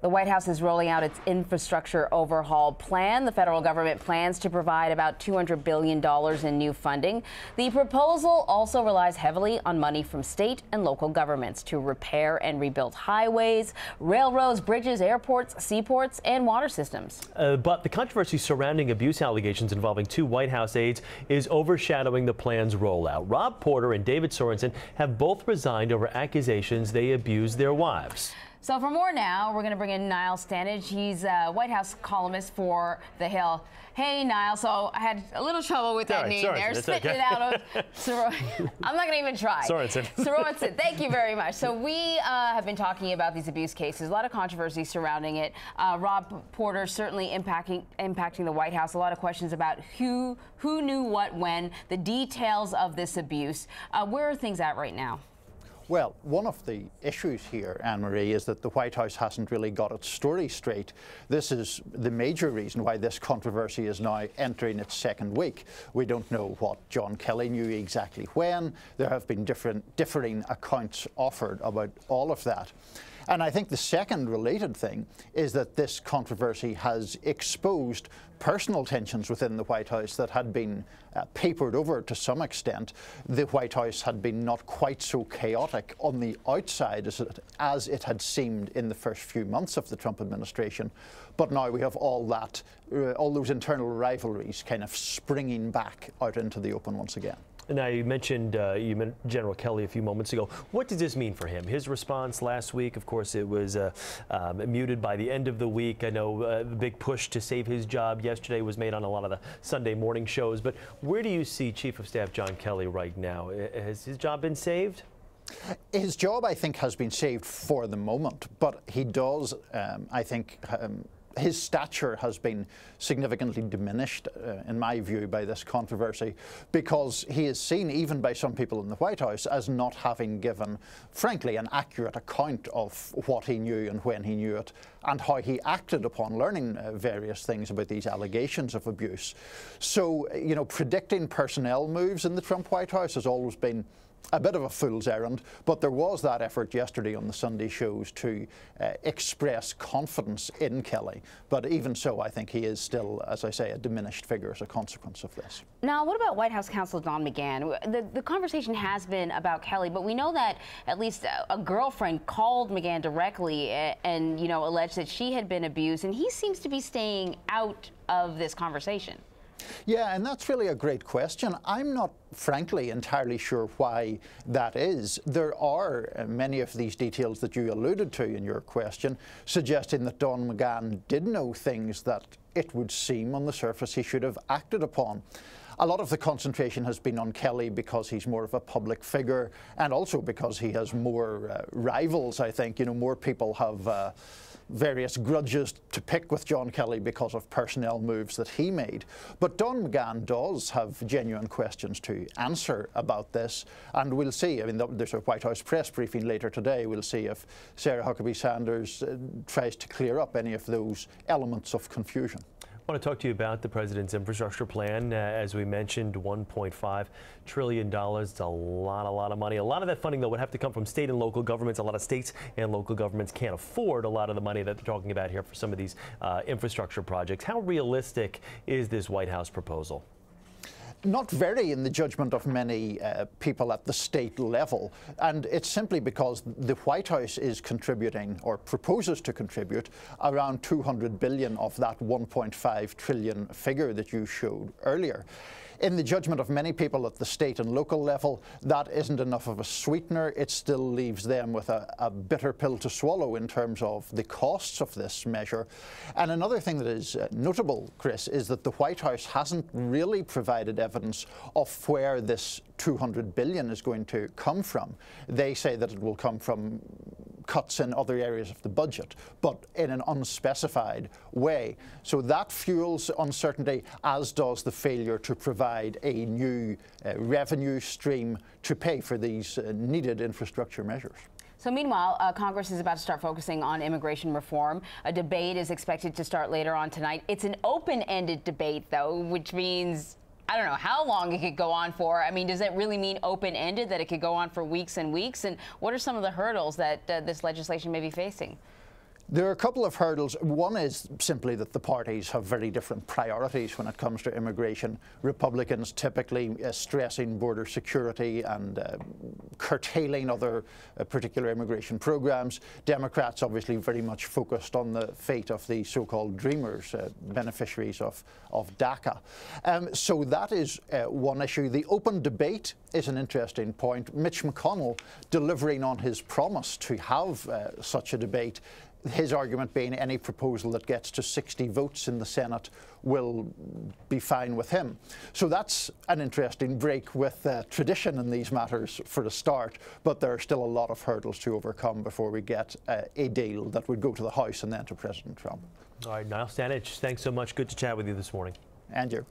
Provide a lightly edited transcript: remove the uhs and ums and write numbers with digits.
The White House is rolling out its infrastructure overhaul plan. The federal government plans to provide about $200 billion in new funding. The proposal also relies heavily on money from state and local governments to repair and rebuild highways, railroads, bridges, airports, seaports, and water systems. But the controversy surrounding abuse allegations involving 2 White House aides is overshadowing the plan's rollout. Rob Porter and David Sorensen have both resigned over accusations they abused their wives. So for more now, we're going to bring in Niall Stanage. He's a White House columnist for The Hill. Hey, Niall. So I had a little trouble with that name there. Spitting it out of I'm not going to even try. Sorensen. Sorensen. Thank you very much. So we have been talking about these abuse cases. A lot of controversy surrounding it. Rob Porter certainly impacting the White House. A lot of questions about who knew what when, the details of this abuse. Where are things at right now? Well, one of the issues here, Anne-Marie, is that the White House hasn't really got its story straight. This is the major reason why this controversy is now entering its second week. We don't know what John Kelly knew exactly when. There have been differing accounts offered about all of that. And I think the second related thing is that this controversy has exposed personal tensions within the White House that had been papered over to some extent. The White House had been not quite so chaotic on the outside as it had seemed in the first few months of the Trump administration. But now we have all those internal rivalries kind of springing back out into the open once again. Now, you mentioned General Kelly a few moments ago. What does this mean for him? His response last week, of course, it was muted by the end of the week. I know the big push to save his job yesterday was made on a lot of the Sunday morning shows. But where do you see Chief of Staff John Kelly right now? Has his job been saved? His job, I think, has been saved for the moment. But he does, I think, his stature has been significantly diminished, in my view, by this controversy, because he is seen, even by some people in the White House, as not having given, frankly, an accurate account of what he knew and when he knew it, and how he acted upon learning various things about these allegations of abuse. So, you know, predicting personnel moves in the Trump White House has always been a bit of a fool's errand, but there was that effort yesterday on the Sunday shows to express confidence in Kelly. But even so, I think he is still, as I say, a diminished figure as a consequence of this. Now, what about White House counsel Don McGahn? The conversation has been about Kelly, but we know that at least a girlfriend called McGahn directly and, you know, alleged that she had been abused, and he seems to be staying out of this conversation. Yeah, and that's really a great question. I'm not, frankly, entirely sure why that is. There are many of these details that you alluded to in your question, suggesting that Don McGahn did know things that it would seem on the surface he should have acted upon. A lot of the concentration has been on Kelly because he's more of a public figure, and also because he has more rivals, I think. You know, more people have various grudges to pick with John Kelly because of personnel moves that he made. But Don McGahn does have genuine questions to answer about this, and we'll see. I mean, there's a White House press briefing later today. We'll see if Sarah Huckabee Sanders tries to clear up any of those elements of confusion. I want to talk to you about the president's infrastructure plan. As we mentioned, $1.5 trillion. It's a lot of money. A lot of that funding, though, would have to come from state and local governments. A lot of states and local governments can't afford a lot of the money that they're talking about here for some of these infrastructure projects. How realistic is this White House proposal? Not very, in the judgment of many people at the state level, and it's simply because the White House is contributing, or proposes to contribute, around $200 billion of that $1.5 trillion figure that you showed earlier. In the judgment of many people at the state and local level, that isn't enough of a sweetener. It still leaves them with a bitter pill to swallow in terms of the costs of this measure. And another thing that is notable, Chris, is that the White House hasn't really provided evidence of where this $200 billion is going to come from. They say that it will come from cuts in other areas of the budget, but in an unspecified way. So that fuels uncertainty, as does the failure to provide a new revenue stream to pay for these needed infrastructure measures. So meanwhile, Congress is about to start focusing on immigration reform. A debate is expected to start later on tonight. It's an open-ended debate, though, which means I don't know how long it could go on for. I mean, does it really mean open-ended, that it could go on for weeks and weeks? And what are some of the hurdles that this legislation may be facing? There are a couple of hurdles. One is simply that the parties have very different priorities when it comes to immigration. Republicans typically stressing border security and curtailing other particular immigration programs. Democrats obviously very much focused on the fate of the so-called dreamers, beneficiaries of DACA. So that is one issue. The open debate is an interesting point. Mitch McConnell delivering on his promise to have such a debate. His argument being any proposal that gets to 60 votes in the Senate will be fine with him. So that's an interesting break with tradition in these matters for a start, but there are still a lot of hurdles to overcome before we get a deal that would go to the House and then to President Trump. All right, Niall Stanage, thanks so much. Good to chat with you this morning. And you.